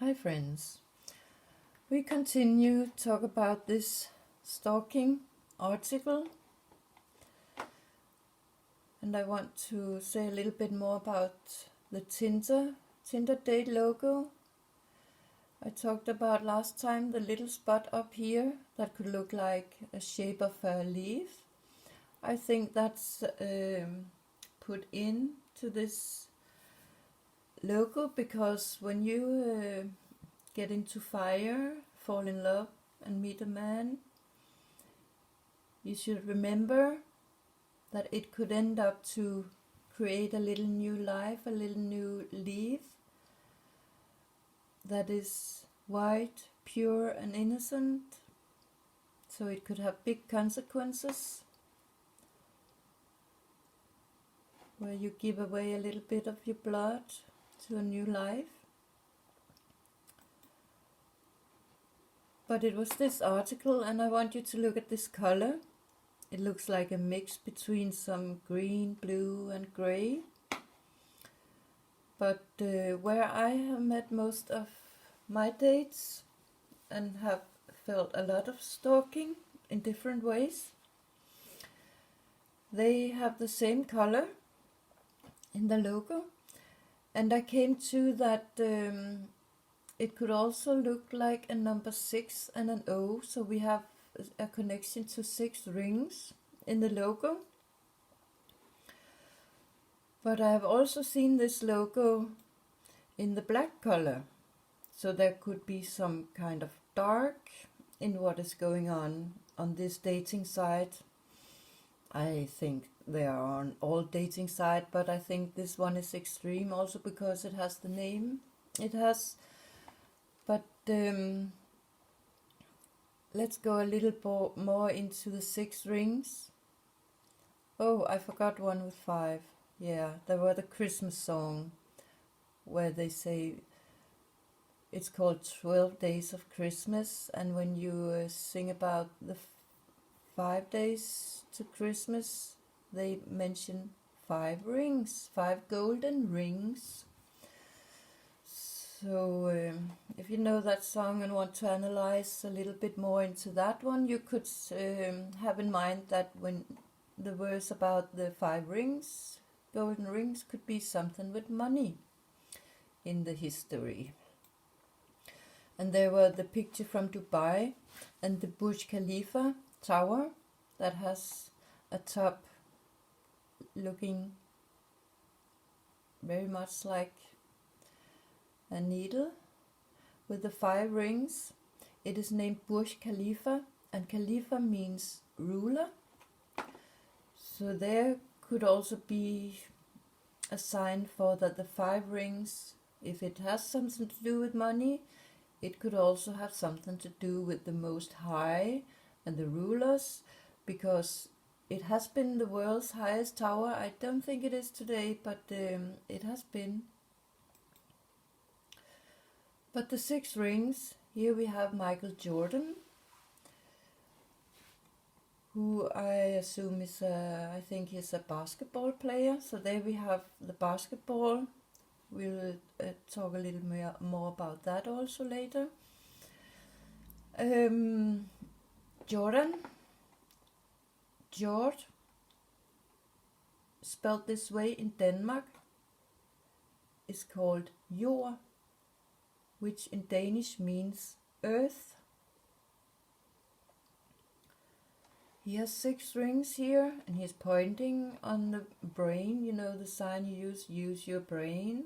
Hi friends, we continue to talk about this stalking article, and I want to say a little bit more about the Tinder date logo. I talked about last time the little spot up here that could look like a shape of a leaf. I think that's put into this logo because when you get into fire, fall in love and meet a man, you should remember that it could end up to create a little new life, a little new leaf that is white, pure and innocent. So it could have big consequences where you give away a little bit of your blood to a new life. But it was this article, and I want you to look at this color. It looks like a mix between some green, blue and gray. But where I have met most of my dates and have felt a lot of stalking in different ways, they have the same color in the logo. And I came to that it could also look like a number 6 and an O, so we have a connection to 6 rings in the logo. But I have also seen this logo in the black color, so there could be some kind of dark in what is going on this dating site. I think they are on all dating sites, but I think this one is extreme also because it has the name it has. But let's go a little more into the 6 rings. Oh, I forgot one with 5. Yeah, there were the Christmas song where they say it's called 12 Days of Christmas, and when you sing about the 5 days to Christmas, they mention 5 rings, 5 golden rings. So if you know that song and want to analyze a little bit more into that one, you could have in mind that when the verse about the 5 rings, golden rings, could be something with money in the history. And there were the picture from Dubai and the Burj Khalifa tower that has a top looking very much like a needle with the 5 rings. It is named Burj Khalifa, and Khalifa means ruler. So there could also be a sign for that the 5 rings, if it has something to do with money, it could also have something to do with the Most High and the rulers, because it has been the world's highest tower. I don't think it is today, but it has been. But the 6 rings, here we have Michael Jordan, who I assume is I think he's a basketball player. So there we have the basketball. We'll talk a little more about that also later. Jordan, George, spelled this way in Denmark, is called jord, which in Danish means earth. He has 6 rings here, and he's pointing on the brain. You know the sign you use your brain.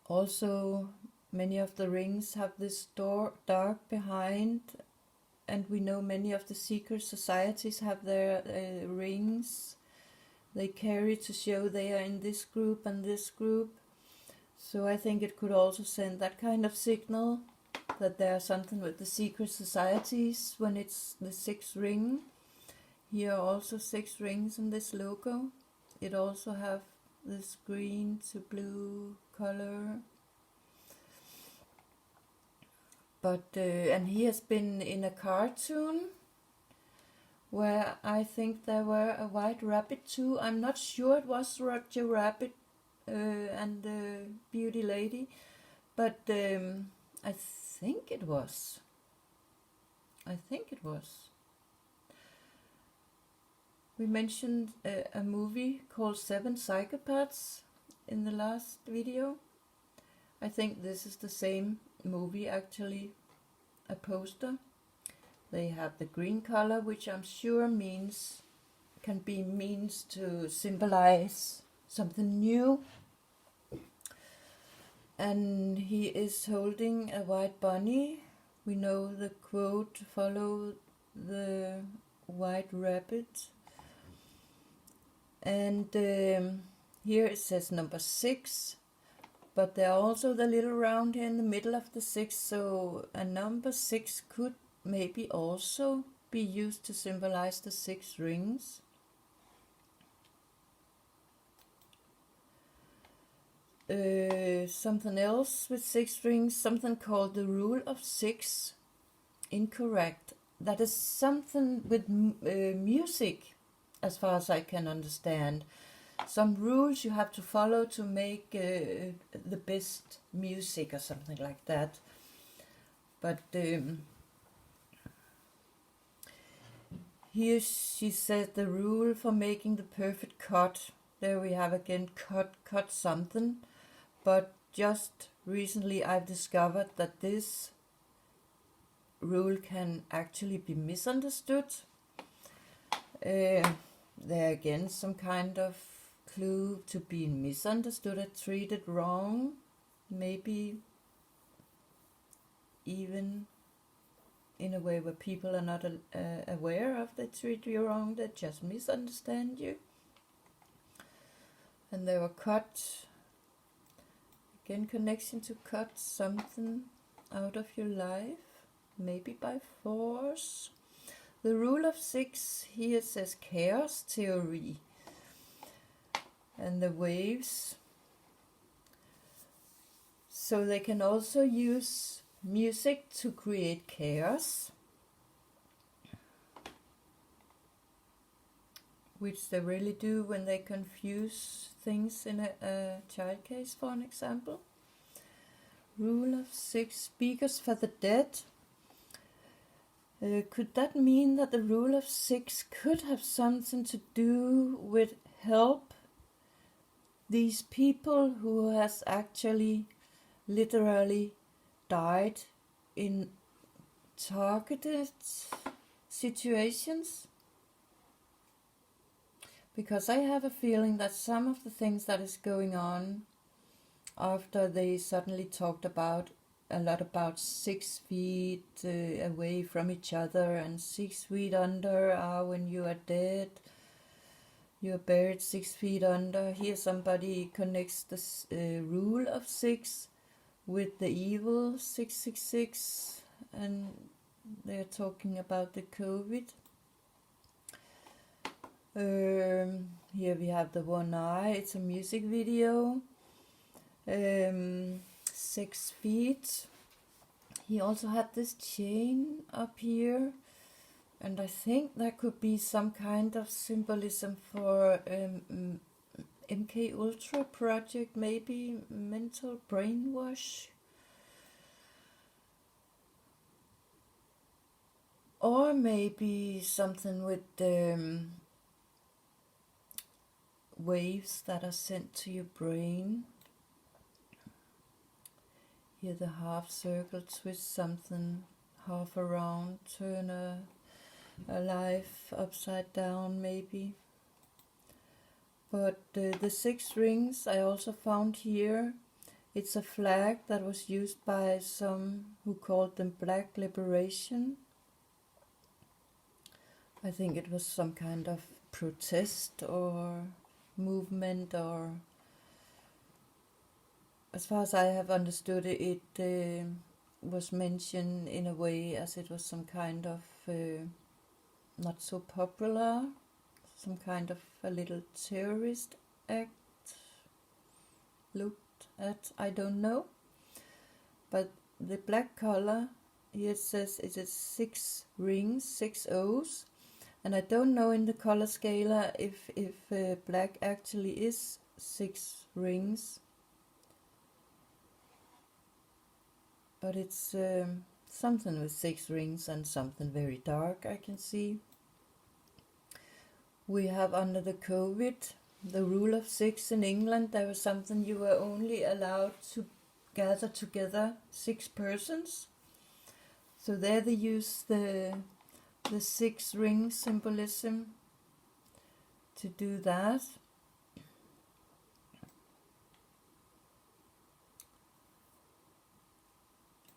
Also, many of the rings have this dark behind, and we know many of the secret societies have their rings they carry to show they are in this group and this group. So I think it could also send that kind of signal that there's something with the secret societies when it's the 6th ring. Here are also 6 rings in this logo. It also have this green to blue color. But and he has been in a cartoon where I think there were a white rabbit too. I'm not sure it was Roger Rabbit and the beauty lady, but I think it was. We mentioned a movie called Seven Psychopaths in the last video. I think this is the same movie, actually, a poster. They have the green color, which I'm sure can be means to symbolize something new. And he is holding a white bunny. We know the quote, follow the white rabbit. And here it says number 6, but there are also the little round here in the middle of the 6, so a number 6 could maybe also be used to symbolize the 6 rings. Something else with 6 rings, something called the rule of 6. Incorrect. That is something with music, as far as I can understand. Some rules you have to follow to make the best music or something like that. But here she said the rule for making the perfect cut. There we have again, cut something. But just recently I've discovered that this rule can actually be misunderstood. There again, some kind of clue to being misunderstood or treated wrong. Maybe even in a way where people are not aware of they treat you wrong, they just misunderstand you. And they were cut. Again, connection to cut something out of your life, maybe by force. The rule of 6 here says chaos theory. And the waves. So they can also use music to create chaos, which they really do when they confuse things in a child case, for an example. Rule of 6, speakers for the dead. Could that mean that the rule of 6 could have something to do with help these people who has actually literally died in targeted situations? Because I have a feeling that some of the things that is going on after they suddenly talked about a lot about 6 feet away from each other, and 6 feet under are when you are dead, you are buried 6 feet under. Here somebody connects this rule of 6 with the evil 666, and they're talking about the COVID. Here we have the one eye. It's a music video. 6 feet. He also had this chain up here, and I think that could be some kind of symbolism for MK Ultra project, maybe mental brainwash, or maybe something with waves that are sent to your brain. Here the half circle, twist something half around, turn a life upside down maybe. But the 6 rings I also found here. It's a flag that was used by some who called them Black Liberation. I think it was some kind of protest or movement, or as far as I have understood it, it was mentioned in a way as it was some kind of not so popular, some kind of a little terrorist act looked at, I don't know. But the black color, here it says it is 6 rings, 6 O's, and I don't know in the color scala if black actually is 6 rings, but it's something with 6 rings and something very dark, I can see. We have under the COVID, the rule of 6 in England. There was something you were only allowed to gather together 6 persons. So there they use the 6 ring symbolism to do that.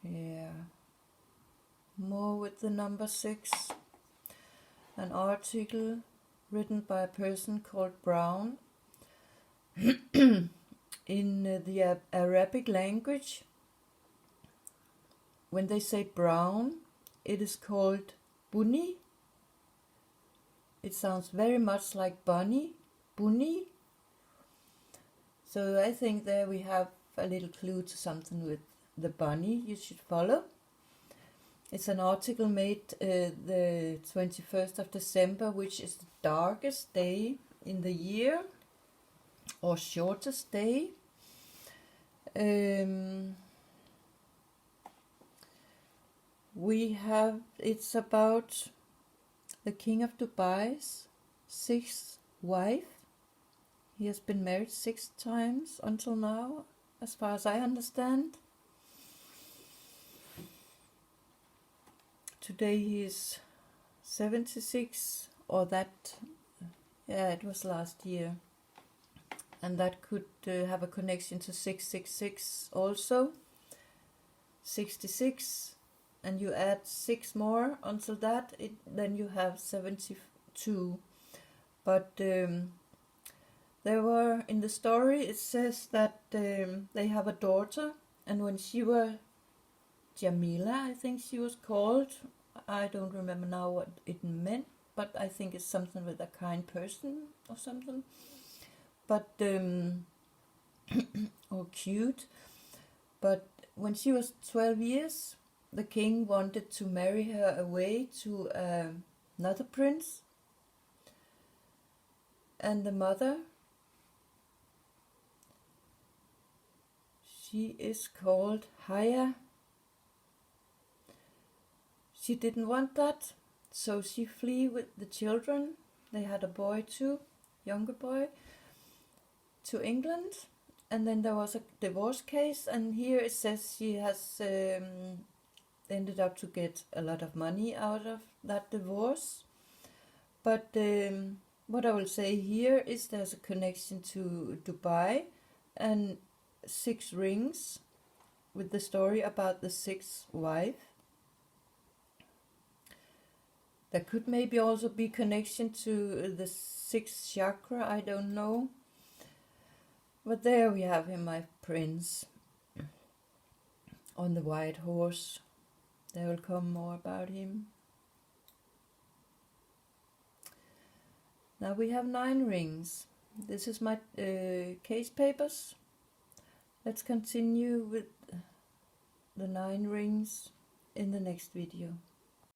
Yeah. More with the number 6. An article written by a person called Brown. In the Arabic language, when they say brown, it is called bunny. It sounds very much like bunny, bunny. So I think there we have a little clue to something with the bunny you should follow. It's an article made the 21st of December, which is the darkest day in the year, or shortest day. It's about the King of Dubai's 6th wife. He has been married 6 times until now, as far as I understand. Today he is 76, or that, yeah, it was last year. And that could have a connection to 666 also. 66, and you add 6 more until that, then you have 72. But there were, in the story, it says that they have a daughter, and when she was Jamila, I think she was called. I don't remember now what it meant, but I think it's something with a kind person or something. But or cute. But when she was 12 years, the king wanted to marry her away to another prince. And the mother, she is called Haya. She didn't want that, so she flee with the children. They had a boy too, younger boy, to England. And then there was a divorce case, and here it says she has ended up to get a lot of money out of that divorce. But what I will say here is there's a connection to Dubai and 6 rings with the story about the 6th wife. There could maybe also be connection to the 6th chakra, I don't know. But there we have him, my prince, on the white horse. There will come more about him. Now we have 9 rings. This is my case papers. Let's continue with the 9 rings in the next video.